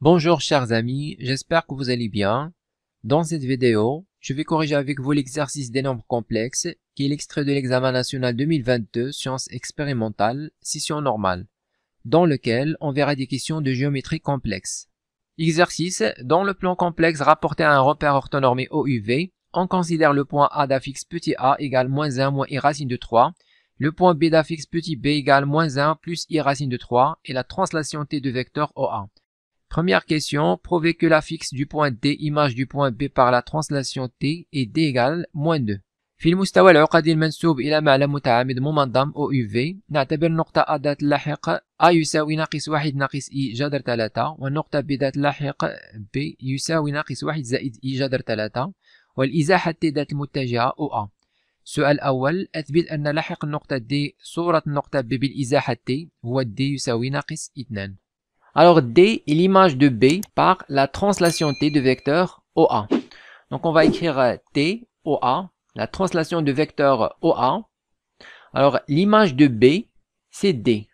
Bonjour chers amis, j'espère que vous allez bien. Dans cette vidéo, je vais corriger avec vous l'exercice des nombres complexes, qui est l'extrait de l'examen national 2022 sciences expérimentales, session normale, dans lequel on verra des questions de géométrie complexe. Exercice, dans le plan complexe rapporté à un repère orthonormé OUV, on considère le point A d'affixe petit a égale moins 1 moins i racine de 3, le point B d'affixe petit b égale moins 1 plus i racine de 3 et la translation t de vecteur OA. Première question, prouvez que l'affixe du point D image du point B par la translation T est D égale moins 2. في المستوى العقدي المنسوب إلى معلم متعامد ممنظم OUV نعتبر النقطة A ذات اللاحق A يساوي ناقص 1 ناقص I جذر 3 والنقطة B ذات اللاحق B يساوي ناقص 1 زائد I جذر 3 والإزاحة T ذات المتجهة OA. السؤال الأول أثبت أن لاحق النقطة D صورة النقطة B بالإزاحة T هو D يساوي ناقص 2. Alors D est l'image de B par la translation T de vecteur OA. Donc on va écrire T, OA, la translation de vecteur OA. Alors l'image de B, c'est D.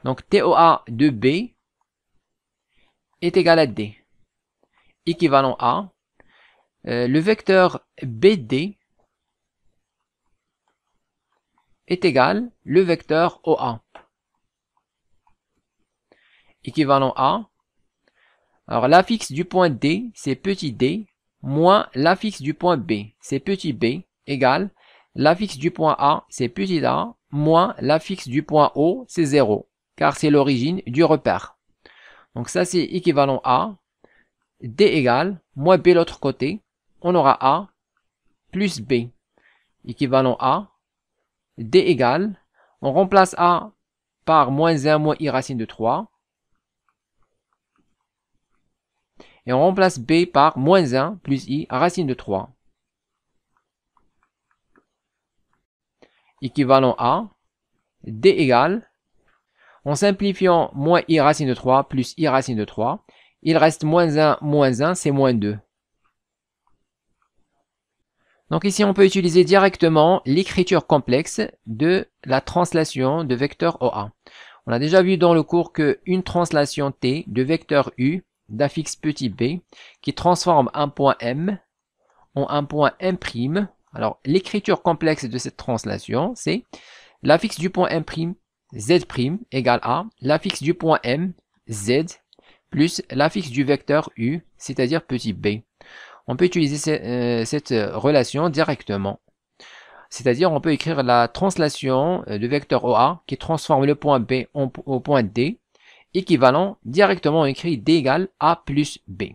Donc TOA de B est égal à D. Équivalent à le vecteur BD est égal le vecteur OA. Équivalent à, alors l'affixe du point D, c'est petit d, moins l'affixe du point B, c'est petit b, égale l'affixe du point A, c'est petit a, moins l'affixe du point O, c'est 0, car c'est l'origine du repère. Donc ça, c'est équivalent à D égale, moins B l'autre côté, on aura A plus B, équivalent à D égale, on remplace A par moins 1 moins I racine de 3, et on remplace B par moins 1 plus I racine de 3. Équivalent à D égale, en simplifiant moins I racine de 3 plus I racine de 3, il reste moins 1, c'est moins 2. Donc ici, on peut utiliser directement l'écriture complexe de la translation de vecteur OA. On a déjà vu dans le cours qu'une translation T de vecteur U d'affixe petit b qui transforme un point M en un point M'. Alors, l'écriture complexe de cette translation, c'est l'affixe du point M', Z' égale à l'affixe du point M, Z, plus l'affixe du vecteur U, c'est-à-dire petit b. On peut utiliser cette relation directement. C'est-à-dire, on peut écrire la translation de vecteur OA qui transforme le point B au point D, équivalent, directement écrit D égale A plus B.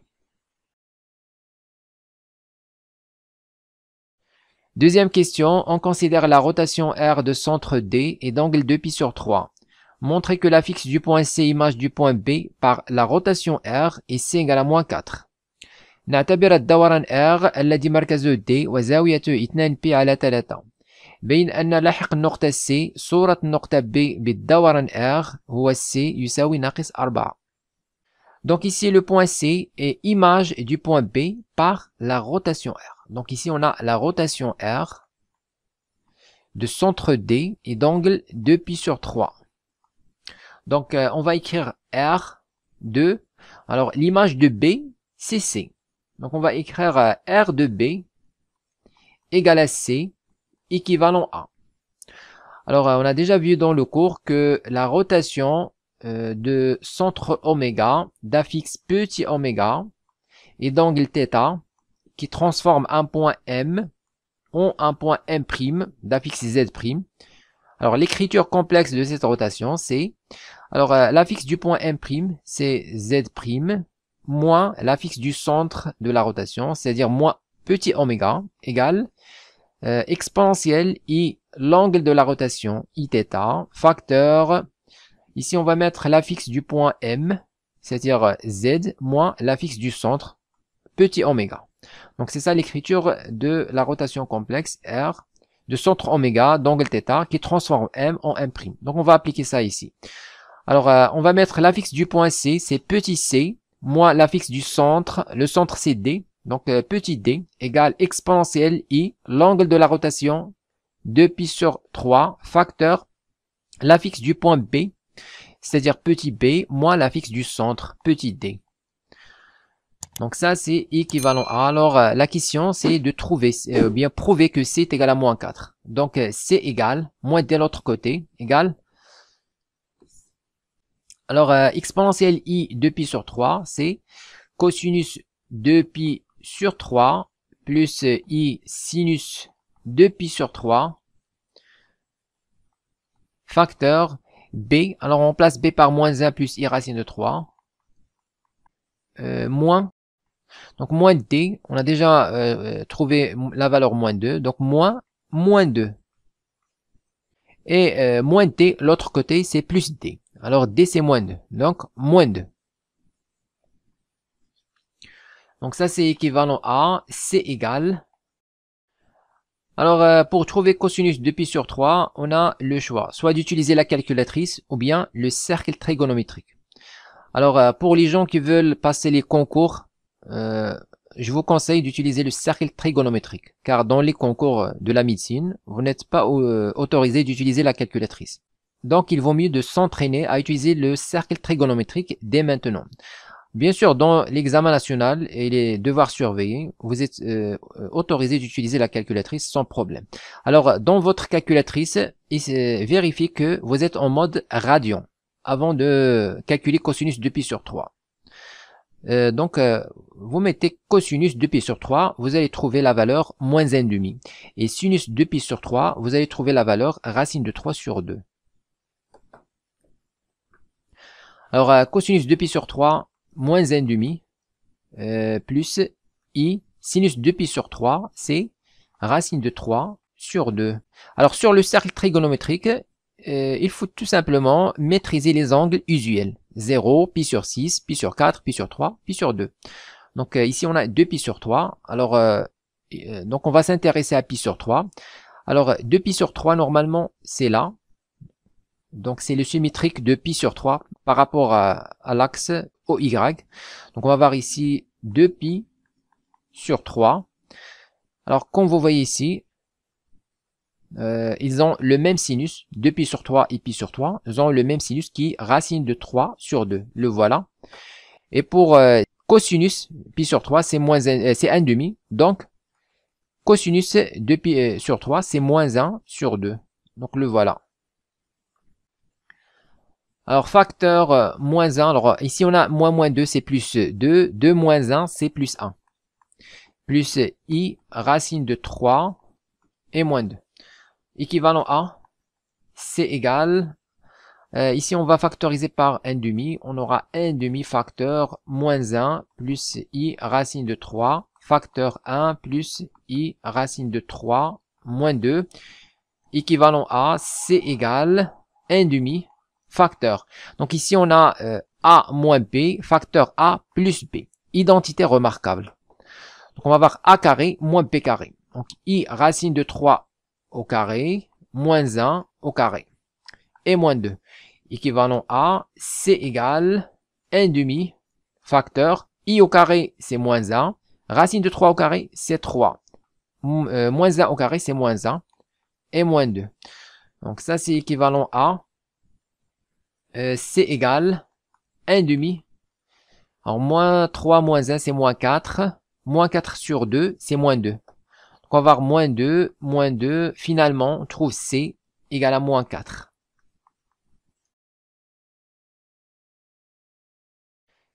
Deuxième question, on considère la rotation R de centre D et d'angle 2π/3. Montrez que l'affixe du point C image du point B par la rotation R et C égale à moins 4. نعتبر الدوران R الذي مركزه D وزاويته 2π على 3. بين أن لاحق النقطة C صورة النقطة B بالدوران R هو C يساوي ناقص 4. Donc ici le point C est image du point B par la rotation R. Donc ici on a la rotation R de centre D et d'angle 2π/3. Donc on va écrire R de, alors l'image de B c'est C. Donc on va écrire R de B égale à C équivalent à. Alors, on a déjà vu dans le cours que la rotation de centre oméga, d'affixe petit oméga et d'angle θ qui transforme un point M en un point M' d'affixe Z'. Alors, l'écriture complexe de cette rotation, c'est, alors l'affixe du point M', c'est Z' moins l'affixe du centre de la rotation, c'est-à-dire moins petit oméga égale exponentielle I l'angle de la rotation Iθ facteur, ici on va mettre l'affixe du point M, c'est-à-dire Z, moins l'affixe du centre petit oméga. Donc c'est ça l'écriture de la rotation complexe R de centre oméga d'angle θ qui transforme M en M'. Donc on va appliquer ça ici. Alors on va mettre l'affixe du point C, c'est petit c, moins l'affixe du centre, le centre c'est D. Donc, petit d égale exponentielle I, l'angle de la rotation 2π/3, facteur l'affixe du point B, c'est-à-dire petit b, moins l'affixe du centre, petit d. Donc ça, c'est équivalent à. Alors, la question, c'est de trouver, bien prouver que c est égal à moins 4. Donc, c égale, moins de l'autre côté, égale. Alors, exponentielle i de pi sur 3, c'est cosinus de pi sur 3 plus i sinus de pi sur 3 facteur b. Alors, on place b par moins 1 plus i racine de 3 moins. Donc, moins d, on a déjà trouvé la valeur moins 2. Donc, moins 2. Et moins d, l'autre côté, c'est plus d. Alors, d, c'est moins 2. Donc, moins 2. Donc, ça, c'est équivalent à c égale. Alors, pour trouver cosinus de pi sur 3, on a le choix, soit d'utiliser la calculatrice ou bien le cercle trigonométrique. Alors, pour les gens qui veulent passer les concours, je vous conseille d'utiliser le cercle trigonométrique, car dans les concours de la médecine, vous n'êtes pas autorisé d'utiliser la calculatrice. Donc, il vaut mieux de s'entraîner à utiliser le cercle trigonométrique dès maintenant. Bien sûr, dans l'examen national et les devoirs surveillés, vous êtes autorisé d'utiliser la calculatrice sans problème. Alors, dans votre calculatrice, vérifiez que vous êtes en mode radian avant de calculer cosinus de pi sur 3. Donc, vous mettez cosinus de pi sur 3, vous allez trouver la valeur moins 1,5. Et sinus de pi sur 3, vous allez trouver la valeur racine de 3 sur 2. Alors, cosinus de pi sur 3, moins 1,5 plus i sinus de pi sur 3, c'est racine de 3 sur 2. Alors, sur le cercle trigonométrique, il faut tout simplement maîtriser les angles usuels. 0, pi sur 6, pi sur 4, pi sur 3, pi sur 2. Donc ici on a 2 pi sur 3. Alors donc on va s'intéresser à pi sur 3. Alors 2 pi sur 3 normalement c'est là. Donc c'est le symétrique de pi sur 3 par rapport à l'axe OY. Donc on va voir ici 2 pi sur 3. Alors comme vous voyez ici, ils ont le même sinus, 2 pi sur 3 et pi sur 3, ils ont le même sinus qui est racine de 3 sur 2, le voilà. Et pour cosinus, pi sur 3, c'est moins c'est 1,5, donc cosinus de pi sur 3, c'est moins 1 sur 2, donc le voilà. Alors facteur moins 1, alors ici on a moins 2, c'est plus 2, 2 moins 1, c'est plus 1, plus i racine de 3 et moins 2. Équivalent à c égale, ici on va factoriser par 1,5, on aura 1,5 facteur moins 1 plus i racine de 3 facteur 1 plus i racine de 3 moins 2, équivalent à c égale 1,5 facteur. Donc ici on a a moins b facteur a plus b, identité remarquable. Donc on va avoir a carré moins b carré, donc i racine de 3 au carré, moins 1 au carré, et moins 2, équivalent à c égale 1,5 facteur, i au carré c'est moins 1, racine de 3 au carré c'est 3, moins 1 au carré c'est moins 1, et moins 2. Donc ça c'est équivalent à c égale 1,5, alors moins 3 moins 1 c'est moins 4, moins 4 sur 2 c'est moins 2. On va avoir moins 2, finalement, on trouve C égale à moins 4.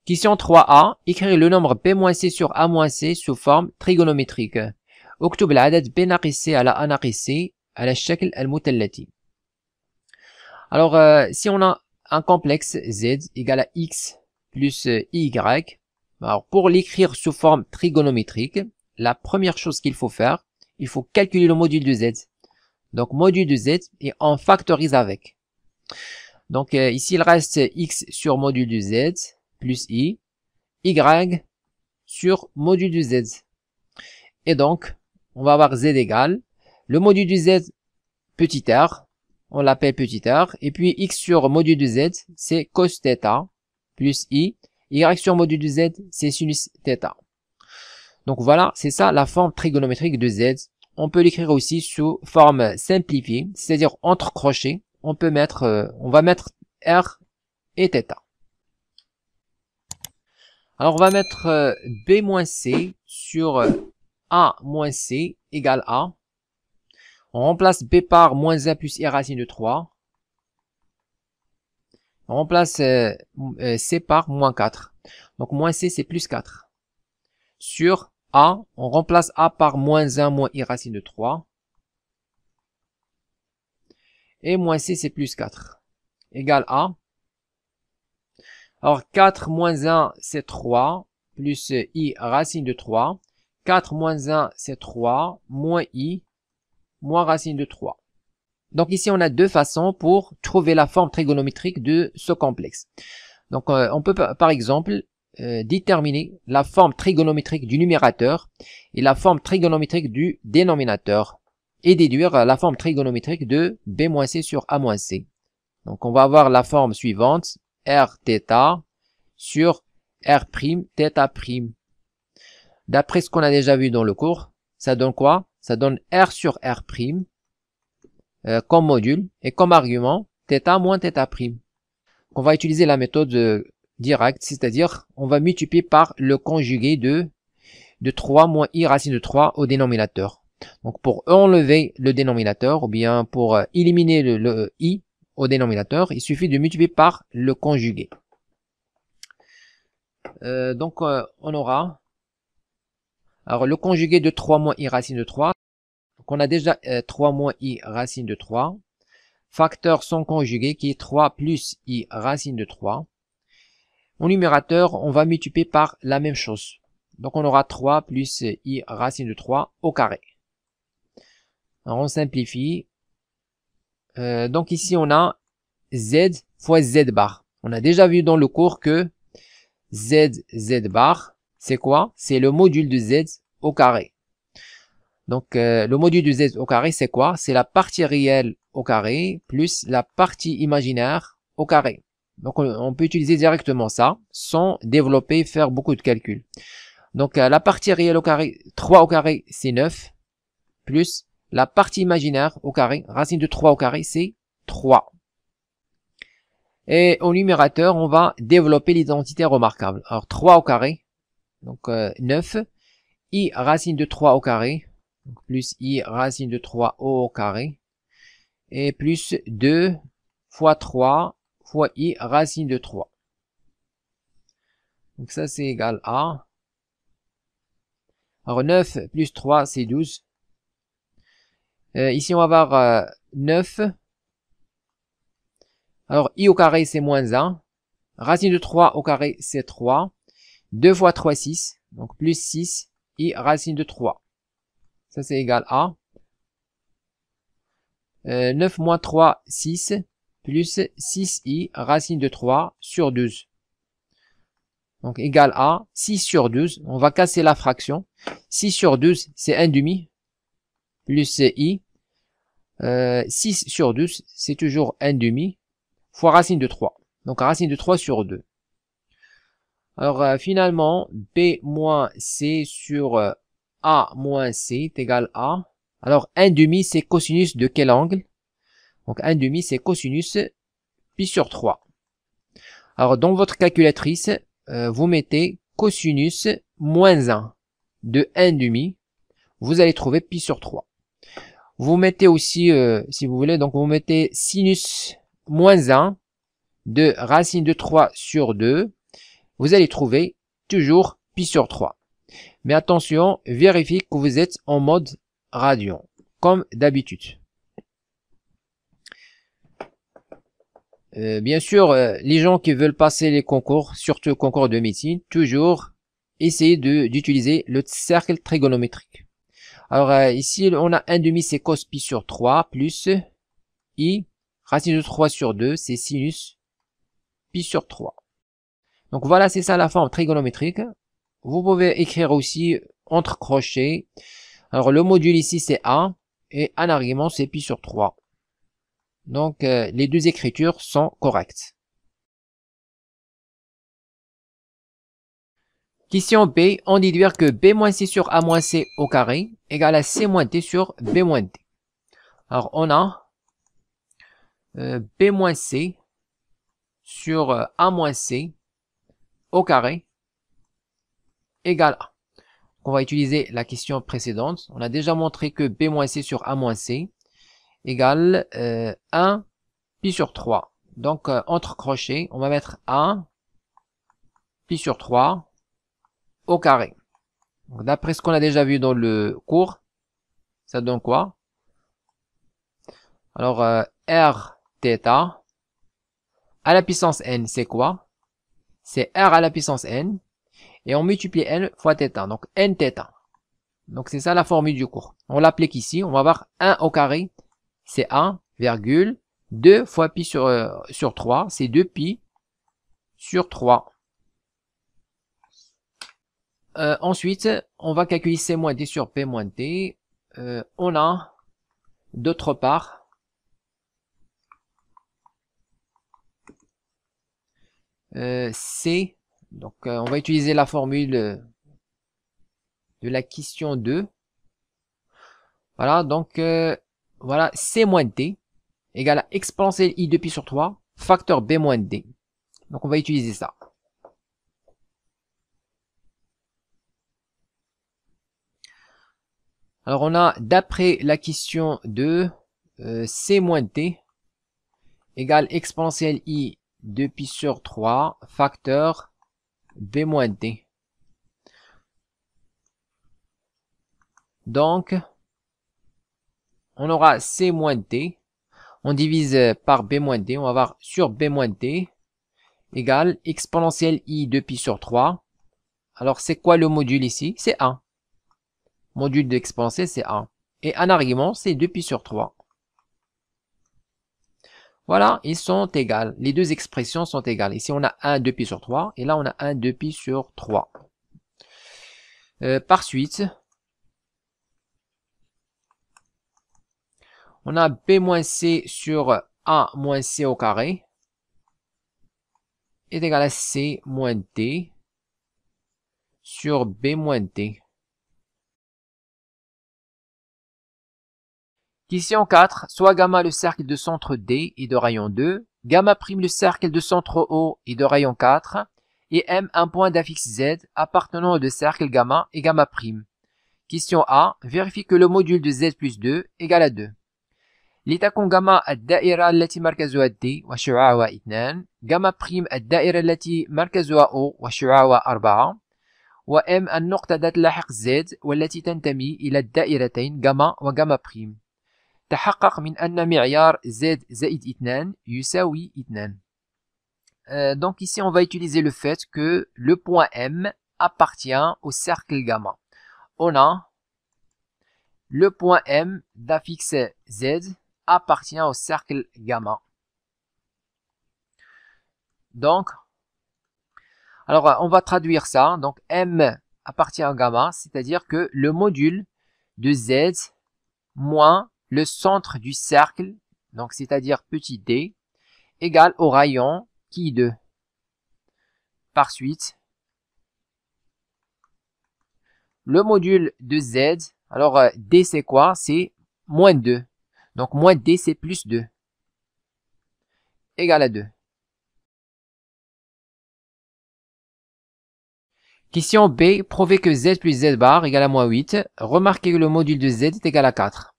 Question 3a, écrire le nombre b-c sur a-c sous forme trigonométrique. اكتب العدد b ناقص c على a ناقص c على الشكل المثلثي. Alors, si on a un complexe z égale à x plus y, alors pour l'écrire sous forme trigonométrique, la première chose qu'il faut faire, il faut calculer le module de z. Donc, module de z, et on factorise avec. Donc, ici, il reste x sur module de z, plus y sur module de z. Et donc, on va avoir z égale, le module de z, petit r, on l'appelle petit r, et puis x sur module de z, c'est cos θ, plus y sur module de z, c'est sinus θ. Donc voilà, c'est ça la forme trigonométrique de z. On peut l'écrire aussi sous forme simplifiée, c'est-à-dire entre crochets. On va mettre r et θ. Alors, on va mettre B moins C sur A moins C égale A. On remplace B par moins 1 plus I racine de 3. On remplace C par moins 4. Donc, moins C, c'est plus 4. Sur A, on remplace A par moins 1 moins I racine de 3. Et moins C, c'est plus 4. Égale A. Alors, 4 moins 1, c'est 3. Plus I racine de 3. 4 moins 1, c'est 3. Moins I, moins racine de 3. Donc ici, on a deux façons pour trouver la forme trigonométrique de ce complexe. Donc, on peut par exemple déterminer la forme trigonométrique du numérateur et la forme trigonométrique du dénominateur et déduire la forme trigonométrique de B moins C sur A moins C. Donc, on va avoir la forme suivante, R θ sur R' θ'. D'après ce qu'on a déjà vu dans le cours, ça donne quoi? Ça donne R sur R' comme module et comme argument θ moins θ'. On va utiliser la méthode directe, c'est-à-dire on va multiplier par le conjugué de 3 moins I racine de 3 au dénominateur. Donc pour enlever le dénominateur ou bien pour éliminer le I au dénominateur, il suffit de multiplier par le conjugué. Donc on aura alors le conjugué de 3 moins I racine de 3. Donc on a déjà 3 moins I racine de 3. Facteur son conjugué qui est 3 plus I racine de 3. Au numérateur, on va multiplier par la même chose. Donc on aura 3 plus I racine de 3 au carré. Alors on simplifie. Donc ici on a Z fois Z bar. On a déjà vu dans le cours que Z bar, c'est quoi? C'est le module de Z au carré. Donc le module de Z au carré, c'est quoi? C'est la partie réelle au carré plus la partie imaginaire au carré. Donc on peut utiliser directement ça sans développer, faire beaucoup de calculs. Donc la partie réelle au carré, 3 au carré, c'est 9, plus la partie imaginaire au carré, racine de 3 au carré, c'est 3. Et au numérateur, on va développer l'identité remarquable. Alors 3 au carré, donc 9, I racine de 3 au carré, donc plus I racine de 3 au carré, et plus 2 fois 3 fois I racine de 3. Donc ça c'est égal à... Alors 9 plus 3 c'est 12. Ici on va avoir 9. Alors I au carré c'est moins 1. Racine de 3 au carré c'est 3. 2 fois 3 6. Donc plus 6 I racine de 3. Ça c'est égal à 9 moins 3 6 plus 6i racine de 3 sur 12. Donc égal à 6 sur 12. On va casser la fraction. 6 sur 12 c'est 1 demi plus i. 6 sur 12 c'est toujours 1 demi fois racine de 3. Donc racine de 3 sur 2. Alors finalement b moins c sur a moins c est égal à... Alors 1 demi c'est cosinus de quel angle? Donc 1 demi c'est cosinus pi sur 3. Alors dans votre calculatrice, vous mettez cosinus moins 1 de 1 demi. Vous allez trouver pi sur 3. Vous mettez aussi, si vous voulez, donc vous mettez sinus moins 1 de racine de 3 sur 2. Vous allez trouver toujours pi sur 3. Mais attention, vérifiez que vous êtes en mode radian, comme d'habitude. Bien sûr, les gens qui veulent passer les concours, surtout le concours de médecine, toujours essayez d'utiliser le cercle trigonométrique. Alors ici, on a 1 demi, c'est cos pi sur 3, plus i, racine de 3 sur 2, c'est sinus pi sur 3. Donc voilà, c'est ça la forme trigonométrique. Vous pouvez écrire aussi entre crochets. Alors le module ici, c'est a, et en argument, c'est pi sur 3. Donc les deux écritures sont correctes. Question B, on déduire que B moins C sur A moins C au carré égale à C moins D sur B moins D. Alors on a B moins C sur A moins C au carré égale A. On va utiliser la question précédente. On a déjà montré que B moins C sur A moins C égale 1 pi sur 3. Donc, entre crochets, on va mettre 1 pi sur 3 au carré. D'après ce qu'on a déjà vu dans le cours, ça donne quoi? Alors, R θ à la puissance n, c'est quoi? C'est R à la puissance n, et on multiplie n fois θ, donc n θ. Donc, c'est ça la formule du cours. On l'applique ici, on va avoir 1 au carré, c'est 1, virgule, 2 fois pi sur 3, c'est 2 pi sur 3. Ensuite, on va calculer C moins D sur P moins D. On a, d'autre part, C, donc on va utiliser la formule de la question 2. Voilà, donc voilà, C moins D égale à exponentielle I de pi sur 3, facteur B moins D. Donc on va utiliser ça. Alors on a, d'après la question 2, C moins D égale exponentielle I de pi sur 3 facteur B moins D. Donc, on aura C moins D, on divise par B moins D, on va avoir sur B moins D égale exponentielle I de pi sur 3. Alors, c'est quoi le module ici? C'est 1. Module d'exponentielle, c'est 1. Et un argument, c'est 2 pi sur 3. Voilà, ils sont égales. Les deux expressions sont égales. Ici, on a 1 2 pi sur 3. Et là, on a 1 2 pi sur 3. Par suite, on a B moins C sur A moins C au carré est égal à C moins D sur B moins D. Question 4. Soit gamma le cercle de centre D et de rayon 2, gamma prime le cercle de centre O et de rayon 4, et M un point d'affixe Z appartenant aux deux cercles gamma et gamma prime. Question A. Vérifie que le module de Z plus 2 égale à 2. لتكن جاما الدائرة التي مركزها D وشعاعها 2 جاما بريم الدائرة التي مركزها O وشعاعها 4 وM النقطة ذات لاحق Z والتي تنتمي إلى الدائرتين جاما وجاما بريم. تحقق من أن معيار Z زائد 2 يساوي 2. Donc ici on va utiliser le fait que le point M appartient au cercle gamma. On a le point M d'affixe Z appartient au cercle gamma. Donc, alors on va traduire ça. Donc M appartient au gamma, c'est-à-dire que le module de Z moins le centre du cercle, donc c'est-à-dire petit d, égale au rayon qui 2. Par suite, le module de Z, alors d c'est quoi? C'est moins 2. Donc, moins d, c'est plus 2. Égal à 2. Question B. Prouvez que Z plus Z bar égale à moins 8. Remarquez que le module de Z est égal à 4.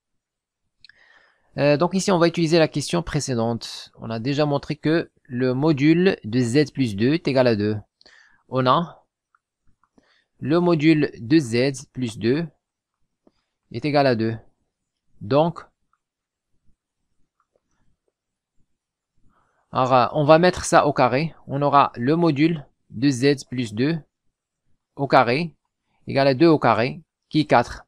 Donc ici, on va utiliser la question précédente. On a déjà montré que le module de Z plus 2 est égal à 2. On a le module de Z plus 2 est égal à 2. Donc, alors, on va mettre ça au carré. On aura le module de Z plus 2 au carré égale à 2 au carré qui est 4.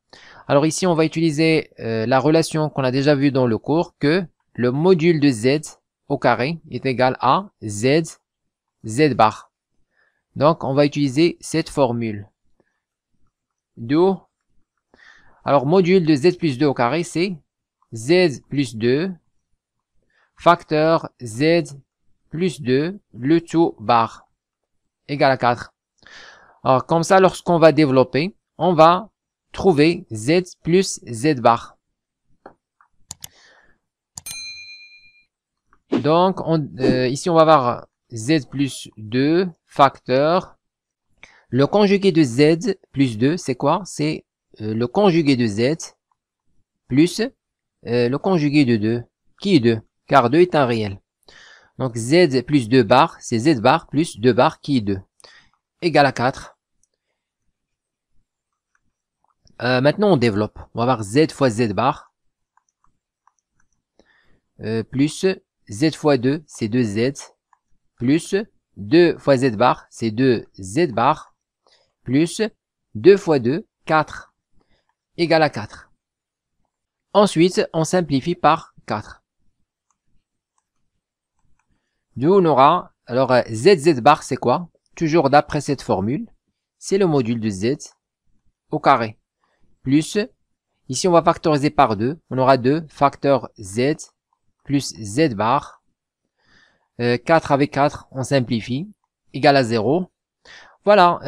Alors ici, on va utiliser la relation qu'on a déjà vue dans le cours que le module de Z au carré est égal à Z bar. Donc, on va utiliser cette formule. D'où, alors module de Z plus 2 au carré, c'est Z plus 2 facteur Z plus 2, le tout bar, égal à 4. Alors, comme ça, lorsqu'on va développer, on va trouver Z plus Z bar. Donc, ici, on va avoir Z plus 2 facteur Le conjugué de z plus 2, c'est quoi? C'est le conjugué de z plus le conjugué de 2, qui est 2, car 2 est un réel. Donc z plus 2 bar, c'est z bar plus 2 bar qui est 2, égale à 4. Maintenant on développe. On va avoir z fois z bar, plus z fois 2, c'est 2z, plus 2 fois z bar, c'est 2z bar, plus 2 fois 2, 4, égale à 4. Ensuite, on simplifie par 4. D'où on aura, alors zz bar c'est quoi? Toujours d'après cette formule, c'est le module de z au carré. Plus, ici on va factoriser par 2, on aura 2 facteur z plus z bar. 4 avec 4, on simplifie, égale à 0. Voilà,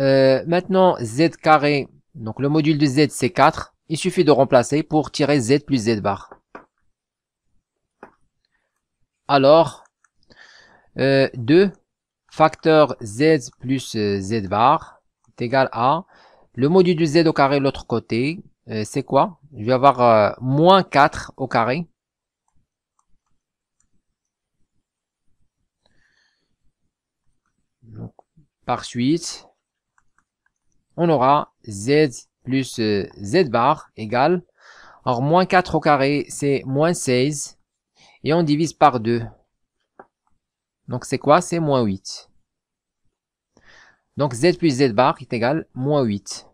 maintenant z carré, donc le module de z c'est 4, il suffit de remplacer pour tirer z plus z bar. Alors, 2 facteur z plus z bar est égal à, le module de z au carré de l'autre côté, c'est quoi? Je vais avoir moins 4 au carré. Donc, par suite, on aura z plus z bar égale, alors moins 4 au carré c'est moins 16, et on divise par 2. Donc c'est quoi? C'est moins 8. Donc z plus z bar est égal moins 8.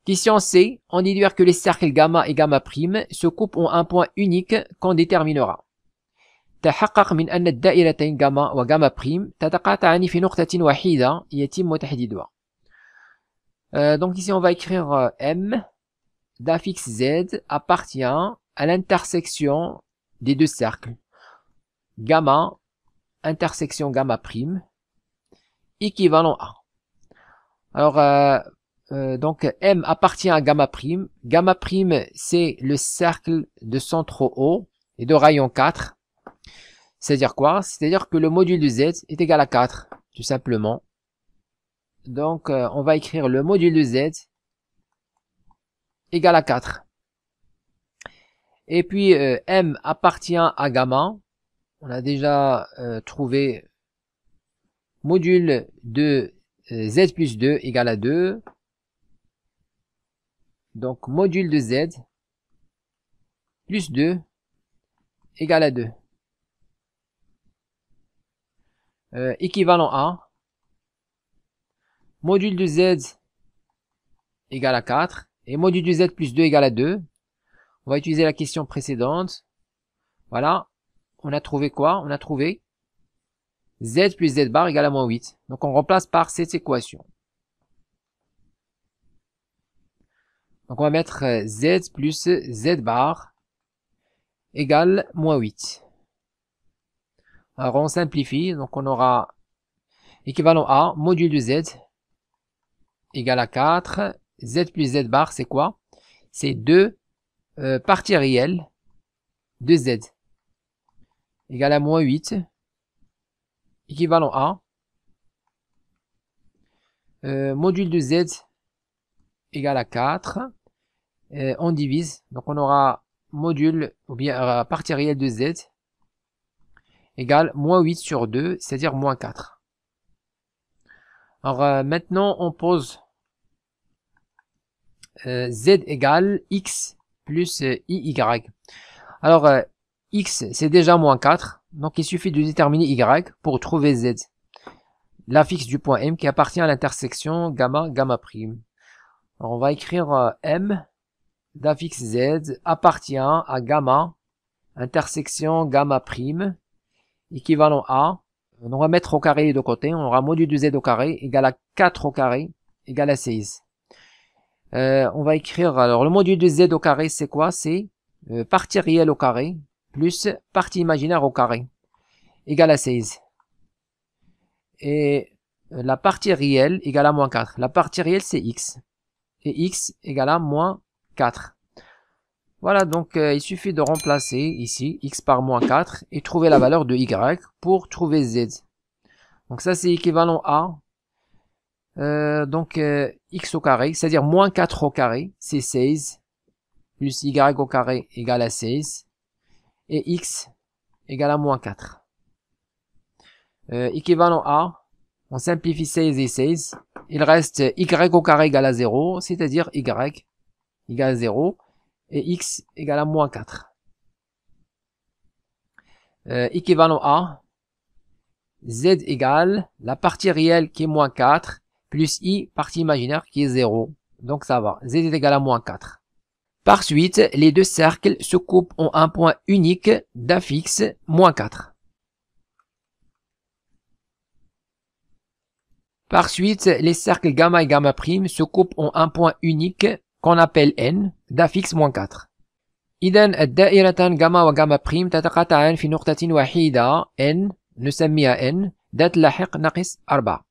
Question C, on déduire que les cercles gamma et gamma prime se coupent en un point unique qu'on déterminera. تحقق من أن الدائرتين gamma وgamma prime تتقاطعان في نقطة وحيدة يتم تحديدها. Donc ici on va écrire M d'affixe Z appartient à l'intersection des deux cercles. Gamma, intersection gamma prime, équivalent A. Alors, donc M appartient à gamma prime. Gamma prime, c'est le cercle de centre O et de rayon 4. C'est-à-dire quoi? C'est-à-dire que le module de Z est égal à 4, tout simplement. Donc, on va écrire le module de Z égal à 4. Et puis, M appartient à gamma. On a déjà trouvé module de Z plus 2 égale à 2. Donc, module de Z plus 2 égale à 2. Équivalent à module de Z égale à 4 et module de Z plus 2 égale à 2. On va utiliser la question précédente. Voilà. On a trouvé quoi? On a trouvé Z plus Z bar égale à moins 8. Donc on remplace par cette équation. Donc on va mettre Z plus Z bar égale moins 8. Alors on simplifie, donc on aura équivalent à module de Z égale à 4. Z plus Z bar c'est quoi? C'est 2 parties réelles de Z égale à moins 8. Équivalent à module de Z égale à 4. On divise, donc on aura module ou bien partie réelle de Z égale moins 8 sur 2, c'est-à-dire moins 4. Alors maintenant on pose Z égale X plus IY. Alors X c'est déjà moins 4, donc il suffit de déterminer Y pour trouver Z. L'affixe du point M qui appartient à l'intersection gamma, gamma prime. Alors on va écrire M d'affixe Z appartient à gamma, intersection gamma prime, équivalent à, on va mettre au carré les deux côtés, on aura module de Z au carré égale à 4 au carré égale à 16. On va écrire, alors le module de Z au carré c'est quoi? C'est partie réelle au carré plus partie imaginaire au carré égale à 16. Et la partie réelle égale à moins 4. La partie réelle c'est X. Et X égale à moins 4. Voilà, donc il suffit de remplacer ici X par moins 4 et trouver la valeur de Y pour trouver Z. Donc ça c'est équivalent à x au carré, c'est-à-dire moins 4 au carré, c'est 16, plus y au carré égale à 16, et x égale à moins 4. Équivalent à, on simplifie 16 et 16, il reste y au carré égale à 0, c'est-à-dire y égale à 0, et x égale à moins 4. Équivalent à, z égale la partie réelle qui est moins 4, plus i, partie imaginaire qui est 0. Donc ça va, z est égal à moins 4. Par suite, les deux cercles se coupent en un point unique d'affixe moins 4. Par suite, les cercles gamma et gamma prime se coupent en un point unique qu'on appelle n d'affixe moins 4. إذن الدائرتان gamma وgamma prime تتقاطعان في نقطة وحيدة n نسميها n ذات لاحق ناقص 4.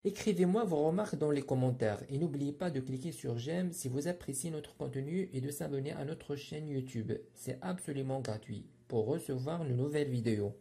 Écrivez-moi vos remarques dans les commentaires et n'oubliez pas de cliquer sur j'aime si vous appréciez notre contenu et de s'abonner à notre chaîne YouTube. C'est absolument gratuit pour recevoir de nouvelles vidéos.